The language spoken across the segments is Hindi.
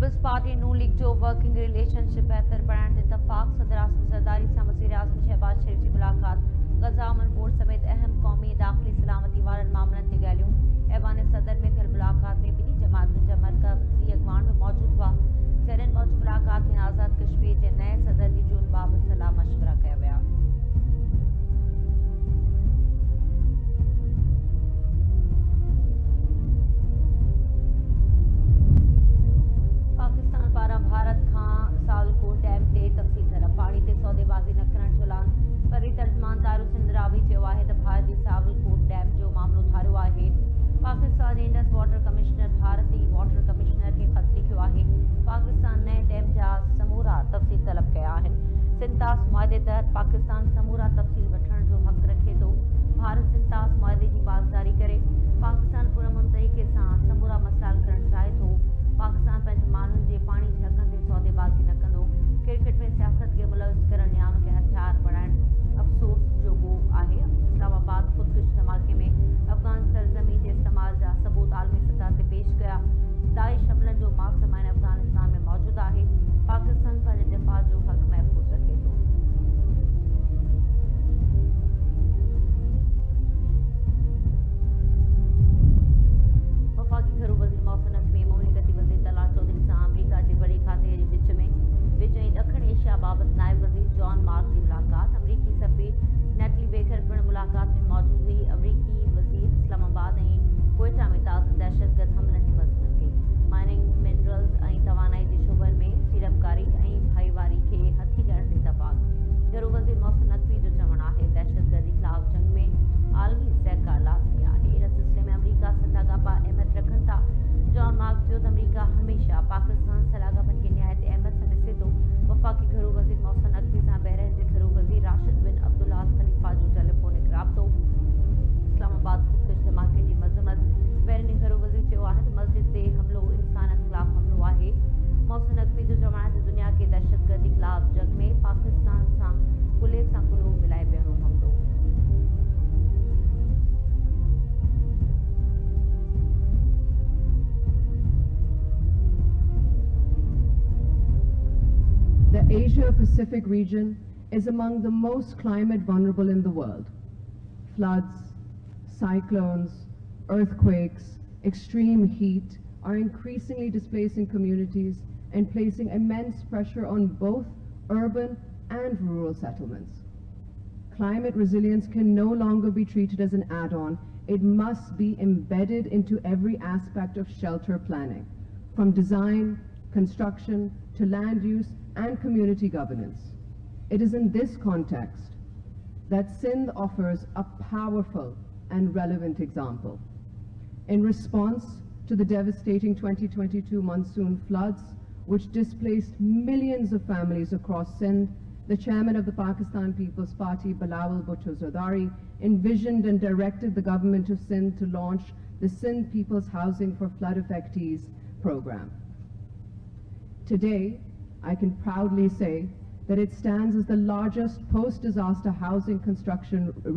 पीपल्स पार्टी नून लीग जो वर्किंग रिलेशनशिप बेहतर बढ़ाइण ते इतफाक़ सदर आज़म ज़रदारी सां वज़ीर आज़म शहबाज शरीफ जी मुलाक़ात ग़ज़ा अमन बोर्ड समेत अहम क़ौमी दाख़िली सलामती वारनि मामलनि ते ॻाल्हियूं। ऐवान सदर में थियल मुलाक़ात में ॿिन्ही जमातुनि जा मरकज़ी अॻवान बि मौजूदु हुआ। जॾहिं मौजूदु मुलाक़ात में आज़ाद कश्मीर जे नए सदर जी चूंड बाबति सलाह मशवरा कया विया। पाकिस्तान पारां भारत खां सावलकोट डैम ते तफ़सील तलब पाणी ते सौदेबाज़ी न करण जो ऐलान। वरी तर्जुमान तारिक़ सिंध रावी चयो आहे त भारत जी सावलकोट डैम जो मामलो थारियो आहे। पाकिस्तान जे इंडस वाटर कमिश्नर भारती वाटर कमिश्नर खे ख़त लिखियो आहे। पाकिस्तान नए डैम जा समूरा तफ़सील तलब कया आहिनि। सिंतास मुआदे तहत पाकिस्तान समूरा तफ़सील वठण जो हक़ रखे थो। भारत सिंतास मुआदे जी पासदारी करे पाकिस्तान पुरअमन तरीक़े सां समूरा मसइला हल करणु चाहे थो। पाकिस्तान पंहिंजे माण्हुनि जे पाणी जे हक़नि ते सौदेबाज़ी न कंदो। क्रिकेट में सियासत खे मुलविस करण या उनखे हथियार बणाइण अफ़सोस जोॻो आहे। इस्लामाबाद ख़ुदकुश धमाके में अफ़गान सरज़मीन जे इस्तेमाल जा सबूत आलमी सतह ते पेश कया। दाइश हमलनि जो मास्टरमाइंड अफ़गानिस्तान में मौजूदु आहे। पाकिस्तान पंहिंजे दिफ़ा जो हक़ महफ़ूज़ रखे थो। वफ़ाक़ी घरू वज़ीर मौसूम नक़वी ममलिकती वज़ीर तलाल चौधरी सां अमरीका जे वॾे खाते जे विच ऐं ॾखण एशिया बाबति नायब वज़ीर जॉन मार्क जी मुलाक़ात। अमरीकी सफ़ीर नेटली बेकर पिणु मुलाक़ात में मौजूदु हुई। अमरीकी वज़ीर इस्लामाबाद ऐं क्वेटा में ताज़ा दहशतगर्द हमलनि जी मज़म्मत कई। माइनिंग मिनरल्स ऐं तवानाई जे शोबनि में सीड़पकारी ऐं भाईवारी खे हथी ॾियण ते इतफ़ाक़। घरू वज़ीर मौसूम नक़वी जो चवणु आहे दहशतगर्दी ख़िलाफ़ जंग में आलमी सहकार लाज़मी आहे। इन सिलसिले में अमरीका सां लाॻापा अहमियत रखनि था। जॉन मार्क चयो त अमरीका हमेशह पाकिस्तान सां लाॻापनि खे निहायत अहमियत सां ॾिसे थो। वफ़ाक़ी घरू वज़ीर मौसूम नक़वी सां बहरीन जे घरू वज़ीर राशिद बिन अब्दुल्ला अल ख़लीफ़ा जो टेलीफोनिक राब्तो। इस्लामाबाद ख़ुदकुश धमाके जी मज़म्मत। बहरीनी घरू वज़ीर चयो आहे त मस्जिद ते हमलो इंसाननि ख़िलाफ़ हमलो आहे। मौसूम नक़वी जो चवणु आहे त दुनिया खे दहशतगर्दी ख़िलाफ़ जंग में पाकिस्तान सां कुल्हे सां कुल्हो मिलाए पहिरियों हमलो। The Asia-Pacific region is among the most climate vulnerable in the world. Floods, cyclones, earthquakes, extreme heat are increasingly displacing communities and placing immense pressure on both urban and rural settlements. Climate resilience can no longer be treated as an add-on. It must be embedded into every aspect of shelter planning, from design, construction, to land use and community governance. It is in this context that Sindh offers a powerful and relevant example. In response to the devastating 2022 monsoon floods, which displaced millions of families across Sindh, the chairman of the Pakistan People's Party, Bilawal Bhutto Zardari, envisioned and directed the government of Sindh to launch the Sindh People's Housing for Flood Affectees program. Today, I can proudly say that it stands as the largest post-disaster housing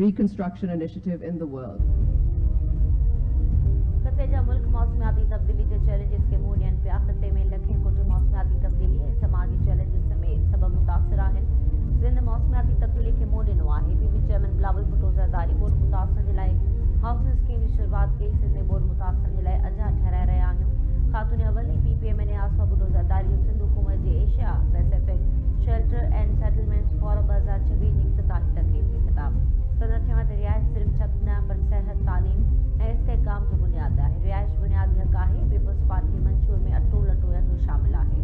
reconstruction initiative in the world. खते जा मुल्क मौसमियाती तब्दीली के चैलेंजेस के मुंहुं ॾियनि पिया। खते में लखें कुझु मौसमियाती तब्दीली ऐं समाजी चैलेंजेस समेत सबब मुतासिर आहिनि। सिंध मौसमियाती तब्दीली खे मुंहुं ॾिनो आहे। पीपी चेयरमैन बिलावल भुट्टो ज़रदारी बोर्ड मुतासिरनि जे लाइ हाउसिंग स्कीम जी शुरूआत कई। सिंध में बोर्ड मुतासिरनि जे लाइ अजा ठहिराए रहिया आहियूं। ख़ातून अवल ऐं PPMN आसमा भुट्टो ज़रदारी जो सिंध हुकूमत जे Asia Pacific shelter and settlements forum 2026 जी इफ़्तिताही तक़रीब ते ख़िताब। सदर चयो त रिहाइश सिर्फ़ छत न पर सिहत तालीम ऐं इस्तेहकाम जो बुनियाद आहे। रिहाइश बुनियादी हक़ आहे। पीपल्स पार्टी मंशूर में अटो लटो जो शामिल आहे।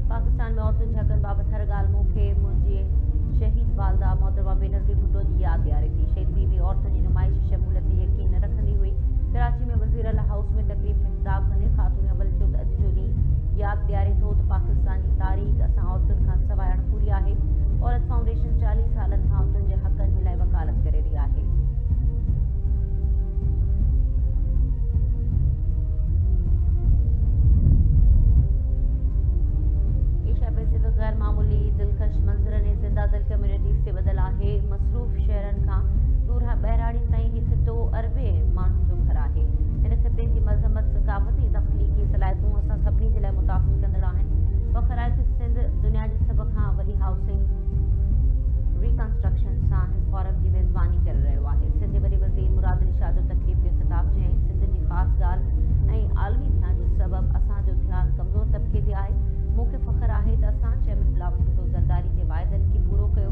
पाकिस्तान में औरतुनि जे हक़नि बाबति हर ॻाल्हि मूंखे मुंहिंजे शहीद वालदा मोहतरमा बेनज़ीर भुट्टो जी यादि ॾियारे थी। शहीद बीवी औरतुनि जी नुमाइशी शमूलियत ते यकीन न रखंदी हुई। कराची में वज़ीर अला हाउस में तक़रीब खे ख़िताब कंदे ख़ातून अवल चयो त अॼु जो ॾींहुं यादि ॾियारे थो त पाकिस्तान जी तारीख़ असां औरतुनि खां सवाइ अणपूरी आहे। औरत फाउंडेशन 40 सालनि खां औरतुनि जे हक़नि जे लाइ वकालत करे रही आहे। एशिया पैसिफिक गैर मामूली दिलकश मंज़रनि ऐं ज़िंदा दिल कम्यूनिटीज़ ते ॿधल आहे। मसरूफ़ शहरनि खां दूर बहिराड़ियुनि ताईं ही ख़ितो अरबे माण्हुनि जो घर आहे। इन ख़िते जी मज़हमत, सकाफ़त ऐं तख़्लीक़ी सलाहियतूं असां सभिनी जे लाइ मुतासिर कंदड़ आहिनि। फ़ख़्रु आहे त सिंध दुनिया जी सभ खां वॾी हाउसिंग रिकंस्ट्रक्शन सां हिन फोरम जी मेज़बानी करे रहियो आहे। सिंध जे वॾे वज़ीर मुराद अली शाह जो तक़रीब खे ख़िताब चयईं, सिंध जी ख़ासि ॻाल्हि ऐं आलमी ध्यान जो सबबु असांजो ध्यानु कमज़ोर तबिके ते आहे। मूंखे फ़ख़्रु आहे त असां चेयरमैन बिलावल भुट्टो ज़रदारी जे वाइदनि खे पूरो कयो,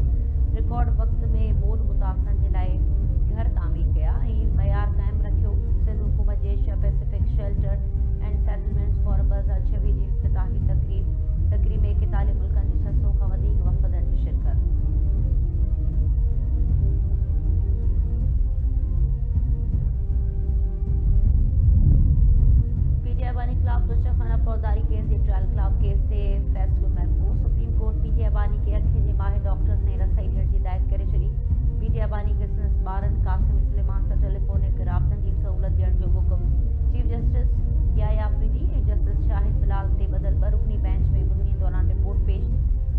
रिकॉर्ड वक़्त में मोल मुतासिरनि जे लाइ घर तामीर कया ऐं मयार क़ाइमु रखियो। सिंध हुकूमत जे Asia Pacific shelter and settlements forum 2026 जी इफ़्तिताही तक़रीब में 41 मुल्कनि जे 600 खां वधीक वफ़दनि जी शिरकत। पीटीआई बानी ख़िलाफ़ तोशाखाना फौजदारी केस जे ट्रायल ख़िलाफ़ केस ते फ़ैसिलो महफ़ूज़। सुप्रीम कोर्ट पीटीआई बानी खे अखियुनि जे माहिर डॉक्टर्स ने रसाई ॾियण जी हिदायत करे छॾी। पीटीआई बानी खे संदसि ॿारनि क़ासिम इस्लेमान सां टेलीफोनिक राब्तनि जी सहूलियत ॾियण जो हुकुम। चीफ जस्टिस याया अफरीदी ऐं जस्टिस शाहिद बिलाल ते ॿधल ॿ रुकनी बेंच में ॿुधणी दौरान रिपोर्ट पेश।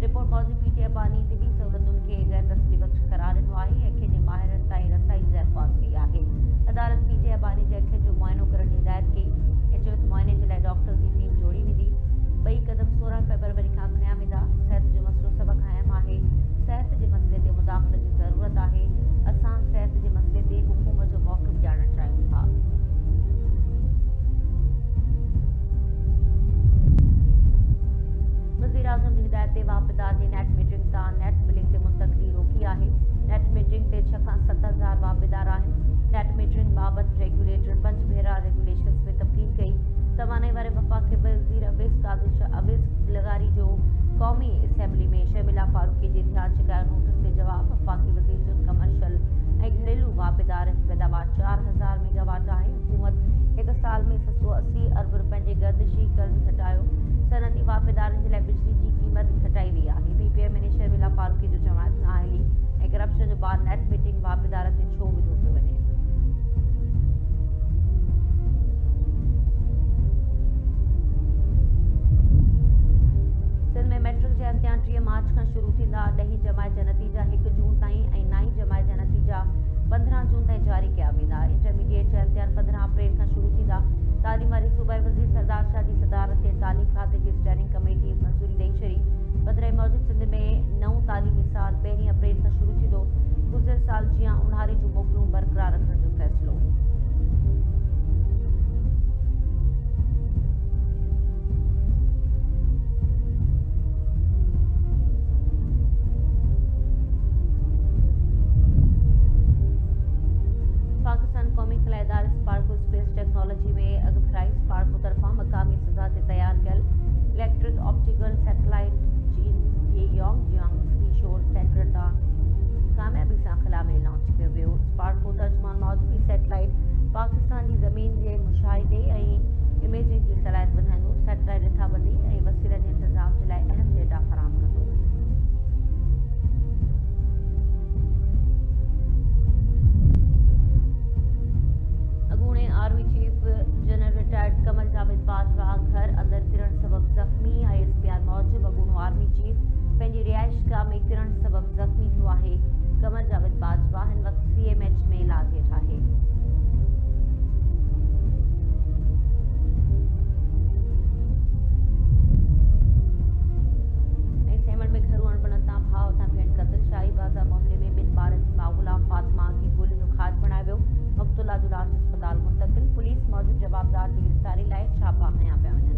रिपोर्ट मौजूदु पीटीआई बानी तिबी सहूलियतुनि खे गैर तसली बख़्श करार ॾिनो आहे। अखियुनि जे माहिरनि ताईं रसाई जी दरख़्वास्त कई आहे। अदालत पीटीआई बानी जे अखियुनि जो मुआइनो करण जी हिदायत कई ऐं चयो त मुआइने जे लाइ डॉक्टर जी टीम जोड़ी वेंदी। ॿई क़दम 16 फ़रवरी खां खयां वेंदा। सिहत जो मसइलो सभ खां अहम आहे। सिहत जे मसइले ते मुदाख़लत जी ज़रूरत आहे। असां सिहत जे मसइले ते हुकूमत जो मौक़िफ़ ॼाणणु चाहियूं था। वज़ीर आज़म जी हिदायत ते वापदार जी नेट मीटरिंग तां नेट बिलिंग ते मुंतक़िली रोकी आहे। नेट मीटरिंग ते 6 खां 7,000 वापदार आहिनि। नेट मीटरिंग बाबति रेगुलेटर 5 भेरा रेगुलेशन्स में तब्दील कई। तवानाई वारे वफ़ाक़ी वज़ीर अवेज़ लगारी जो क़ौमी असेंबली में शर्मिला फारूकी जे ध्यान छिकायो नोटिस ते जवाब। वफ़ाक़ी वज़ीर जो कमर्शियल ऐं घरेलू वापदारनि जी पैदावार 4,000 मेगावाट आहे। हुकूमत 1 साल में 680 अरब रुपयनि जे गर्दिशी कर्ज़ घटायो। सनअती वापदारनि जे लाइ बिजली जी क़ीमत घटाई वई आहे। पीपीएम में शर्मिला फारूकी जो चवणु आहे त नाअहली ऐं करप्शन जो बार नेट मीटरिंग वापदारनि ते छो विधो पियो वञे। सिंध में मैट्रिक जा इम्तिहान 3 मार्च खां शुरू थींदा। 10 जमात जा नतीजा 1 जून ताईं ऐं 9 जमात जा नतीजा 15 जून ताईं जारी कया वेंदा। इंटरमीडिएट जा इम्तिहान 15 अप्रैल खां शुरू थींदा। तालीम वारी सूबाई वज़ीर सरदार शाह जी सदारत ते तालीम खाते जी स्टेयरिंग कमेटी मंज़ूरी ॾेई छॾी। पधिरे मौजूदु सिंध में नओं तालीमी साल 1 अप्रैल खां शुरू थींदो। गुज़िरियल साल जीअं ऊन्हारी जूं मोकलूं बरक़रार रखण जो फ़ैसिलो। पाकिस्तान क़ौमी ख़लाई इदारे स्पार्को स्पेस टेक्नोलॉजी में अॻभराई। स्पार्को तरफ़ां मक़ामी सज़ा ते तयारु कयल इलेक्ट्रिक ऑप्टिकल सैटेलाइट चीन जे योंगजियांग सीशोर सेंटर तां कामयाबी सां ख़ला में लॉन्च कयो वियो। स्पार्को तर्जुमान मौजूदु सैटेलाइट पाकिस्तान जी ज़मीन जे मुशाहिदे ऐं इमेजिंग जी सलाहियत वधाईंदो। सैटेलाइट रिथाबंदी ऐं वसीलनि जे इंतज़ाम जे लाइ अहम डेटा फ़राहम कंदो। अॻूणे army chief general retired Qamar Javed Bajwa घर अंदरि किरण सबबि ज़ख़्मी। ISPR मूजिबि अॻूणो आर्मी चीफ पंहिंजी रिहाइशगाह में किरण सबबि ज़ख़्मी थियो आहे। कमर जावेद बाजवा हिन वक़्तु CMH में इलाज हेठि आहे। सेमण में घरू अणबणनि तां भाउ तां भेण क़त्ल। शाही बाज़ार मोहल्ले में 2 ॿारनि जी माउ गुलाम फातिमा खे गोलियुनि जो खाज बणायो वियो। मक़तूला जो लाश अस्पताल मुंतक़िल। पुलिस मौजूदु जवाबदार जी गिरफ़्तारी लाइ छापा हयां पिया वञनि।